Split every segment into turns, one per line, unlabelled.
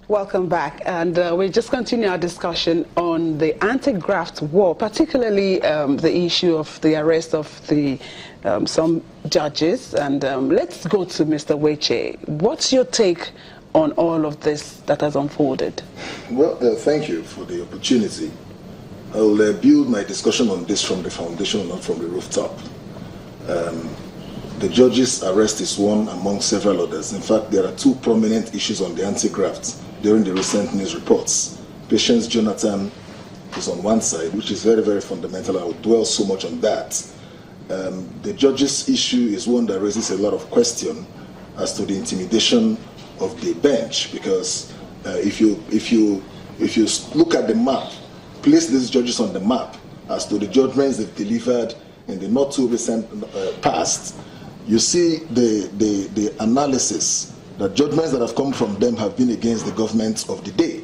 Welcome back, and we just continue our discussion on the anti-graft war, particularly the issue of the arrest of some judges. And let's go to Mr. Weche. What's your take on all of this that has unfolded?
Well, thank you for the opportunity. I'll build my discussion on this from the foundation, not from the rooftop. The judge's arrest is one among several others. In fact, there are two prominent issues on the anti-graft during the recent news reports. Patience Jonathan is on one side, which is very, very fundamental. I will dwell so much on that. The judge's issue is one that raises a lot of question as to the intimidation of the bench, because if you look at the map, place these judges on the map as to the judgments they've delivered in the not too recent past, you see the analysis that judgments that have come from them have been against the government of the day.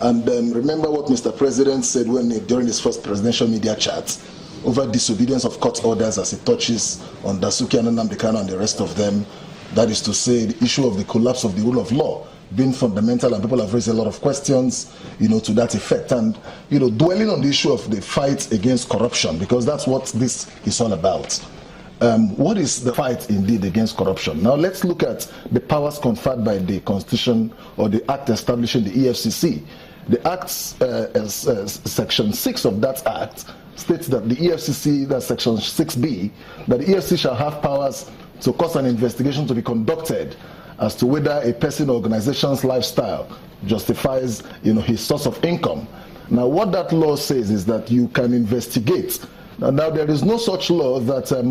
And remember what Mr. President said during his first presidential media chat over disobedience of court orders as it touches on Dasuki and Nnamdi Kanu and the rest of them. That is to say, the issue of the collapse of the rule of law being fundamental, and people have raised a lot of questions, to that effect. And, dwelling on the issue of the fight against corruption, because that's what this is all about. What is the fight indeed against corruption? Now let's look at the powers conferred by the Constitution or the Act establishing the EFCC. The Act's Section 6 of that Act states that the EFCC, that's Section 6B, that the EFCC shall have powers to cause an investigation to be conducted as to whether a person or organization's lifestyle justifies, his source of income. Now, what that law says is that you can investigate. Now, there is no such law that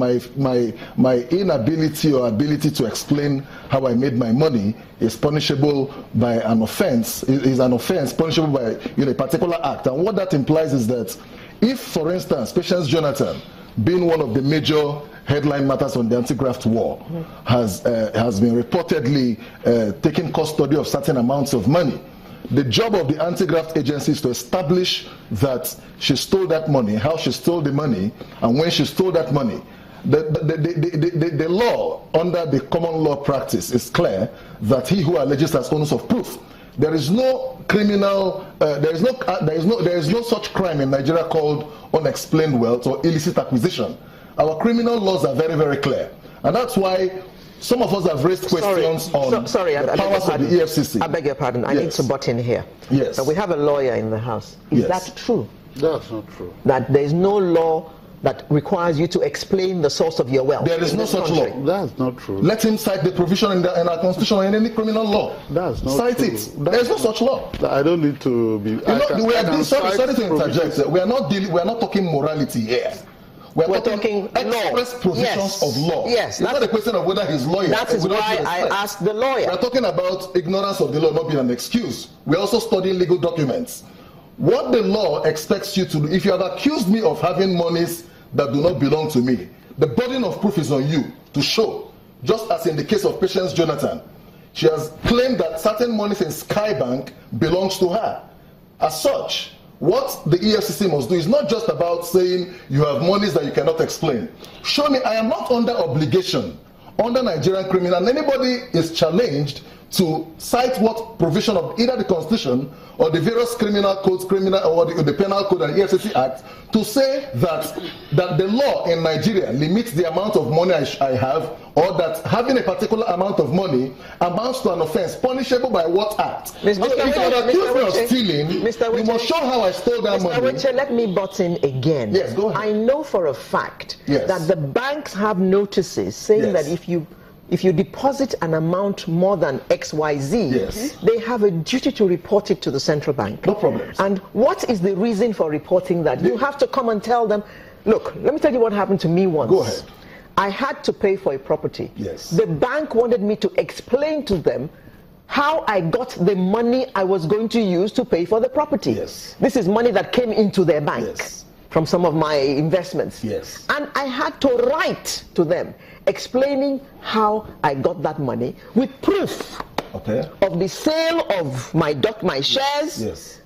my inability or ability to explain how I made my money is punishable by an offense. Is an offense punishable by a particular act. And what that implies is that if, for instance, Patience Jonathan, being one of the major headline matters on the anti-graft war, has been reportedly taking custody of certain amounts of money, the job of the anti-graft agency is to establish that she stole that money, how she stole the money, and when she stole that money. The law under the common law practice is clear that he who alleges has onus of proof. There is no criminal, there is no such crime in Nigeria called unexplained wealth or illicit acquisition. Our criminal laws are very, very clear, and that's why some of us have raised questions on the powers of the EFCC. I
beg your pardon. I need to butt in here.
Yes.
But we have a lawyer in the House. Is that true?
That's not true.
That there is no law that requires you to explain the source of your wealth?
There is no such law.
That's not true.
Let him cite the provision in our constitution or in any criminal law.
That's not
cite
true.
it. There is no such law.
I don't need to be.
Sorry to interject. We are not talking morality here. We're talking express
law.
provisions of law.
Yes.
It's not a question of whether he's lawyer.
That is why I asked the lawyer.
We're talking about ignorance of the law not being an excuse. We're also studying legal documents. What the law expects you to do, if you have accused me of having monies that do not belong to me, the burden of proof is on you to show. Just as in the case of Patience Jonathan, she has claimed that certain monies in Skybank belongs to her. As such, what the EFCC must do is not just about saying you have monies that you cannot explain. Show me. I am not under obligation under Nigerian criminal, and anybody is challenged to cite what provision of either the Constitution or the various criminal codes, or the Penal Code and EFCC Act, to say that the law in Nigeria limits the amount of money I have, or that having a particular amount of money amounts to an offense punishable by what act? If you accuse me of stealing, you must show how I stole that money.
Mr. Weche, let me butt in again.
Yes, go ahead.
I know for a fact that the banks have notices saying that if you deposit an amount more than XYZ, they have a duty to report it to the central bank.
No problem.
And what is the reason for reporting that? You have to come and tell them, look, let me tell you what happened to me once.
Go ahead.
I had to pay for a property.
Yes.
The bank wanted me to explain to them how I got the money I was going to use to pay for the property.
Yes.
This is money that came into their bank.
Yes.
From some of my investments.
Yes.
And I had to write to them explaining how I got that money with proof of the sale of my shares,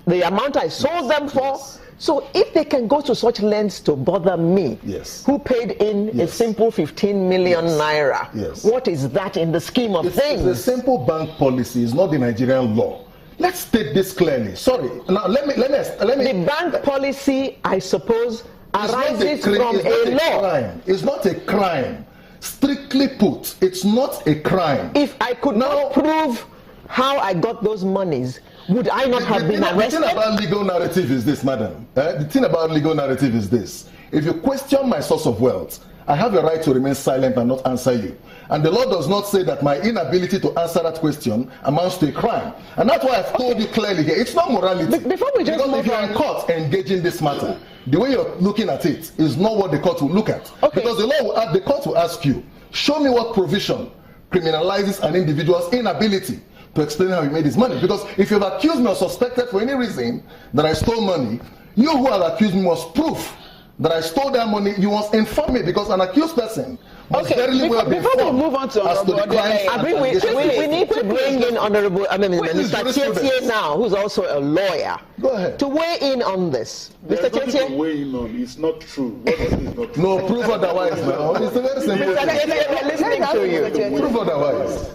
the amount I sold them for, So if they can go to such lengths to bother me,
yes,
who paid in
yes,
a simple 15 million
yes,
naira,
yes,
what is that in the scheme of things?
It's a simple bank policy. It's not the Nigerian law. Let's state this clearly. Sorry. Now let me.
The bank policy, I suppose, arises from a law.
Crime. It's not a crime. Strictly put, it's not a crime.
If I could not prove how I got those monies, would I not have been arrested?
The thing about legal narrative is this, madam. The thing about legal narrative is this. If you question my source of wealth, I have a right to remain silent and not answer you. And the law does not say that my inability to answer that question amounts to a crime. And that's why I've told you clearly here, it's not morality.
Before we just
because if you're in court engaging this matter, the way you're looking at it is not what the court will look at.
Okay.
Because the court will ask you, show me what provision criminalizes an individual's inability to explain how he made his money. Because if you've accused me or suspected for any reason that I stole money, you who have accused me must prove that I stole that money. You must inform me, because an accused person must very well be
before we move on to
we need to bring in Mr. Tietie now, who's also a lawyer.
Go ahead.
To weigh in on this. Mr.
Tietie? To weigh in on, it's not true. What is not true?
No, prove otherwise now. It's a very simple
Mr. Tietie, we're listening to you.
Prove otherwise.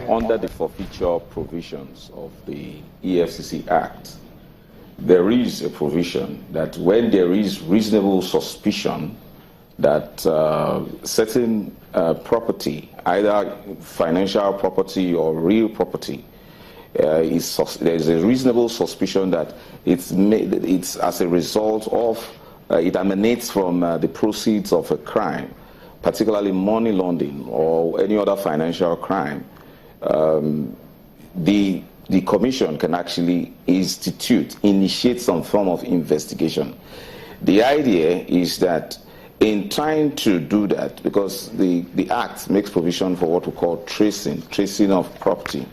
Under the forfeiture provisions of the EFCC Act, there is a provision that when there is reasonable suspicion that certain property, either financial property or real property, there is a reasonable suspicion that it's as a result of, it emanates from the proceeds of a crime, particularly money laundering or any other financial crime. The commission can actually initiate some form of investigation. The idea is that in trying to do that, because the Act makes provision for what we call tracing of property,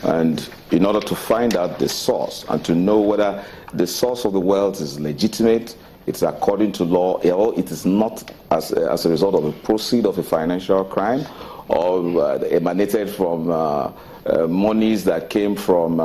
and in order to find out the source and to know whether the source of the wealth is legitimate, it's according to law, or it is not as a result of a proceed of a financial crime, or emanated from monies that came from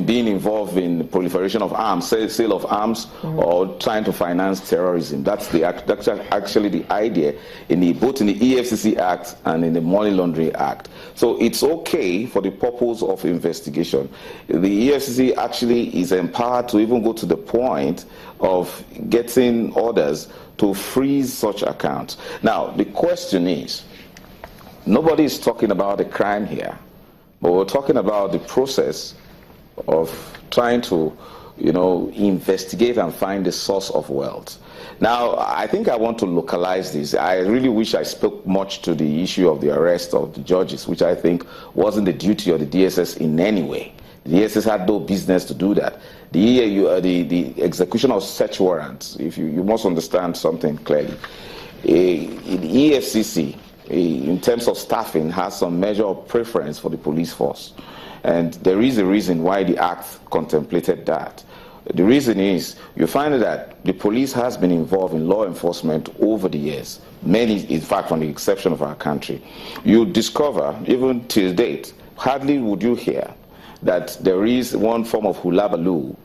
being involved in proliferation of arms, sale of arms, or trying to finance terrorism. That's actually the idea both in the EFCC Act and in the Money Laundering Act. So it's okay for the purpose of investigation. The EFCC actually is empowered to even go to the point of getting orders to freeze such accounts. Now, the question is, nobody is talking about the crime here, but we're talking about the process of trying to, investigate and find the source of wealth. Now, I think I want to localize this. I really wish I spoke much to the issue of the arrest of the judges, which I think wasn't the duty of the DSS in any way. The DSS had no business to do that. The execution of search warrants, if you must understand something clearly. In EFCC, in terms of staffing, has some measure of preference for the police force. And there is a reason why the Act contemplated that. The reason is, you find that the police has been involved in law enforcement over the years. Many, in fact, from the exception of our country. You discover, even till date, hardly would you hear that there is one form of hulabaloo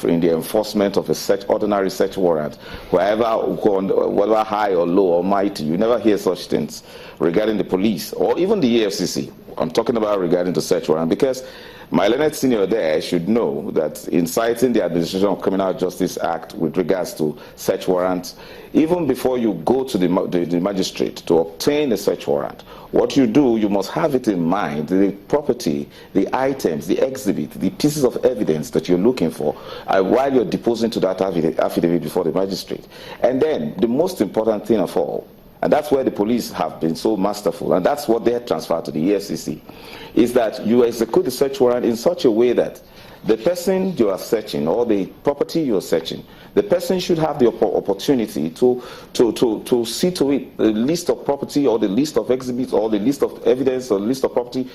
in the enforcement of a ordinary search warrant, whether high or low or mighty. You never hear such things regarding the police or even the EFCC. I'm talking about regarding the search warrant, because my learned senior there should know that in citing the Administration of Criminal Justice Act with regards to search warrants, even before you go to the magistrate to obtain a search warrant, what you do, you must have it in mind, the property, the items, the exhibit, the pieces of evidence that you're looking for while you're deposing to that affidavit before the magistrate. And then, the most important thing of all, and that's where the police have been so masterful, and that's what they had transferred to the EFCC, is that you execute the search warrant in such a way that the person you are searching or the property you are searching, the person should have the opportunity to see to it the list of property or the list of exhibits or the list of evidence or the list of property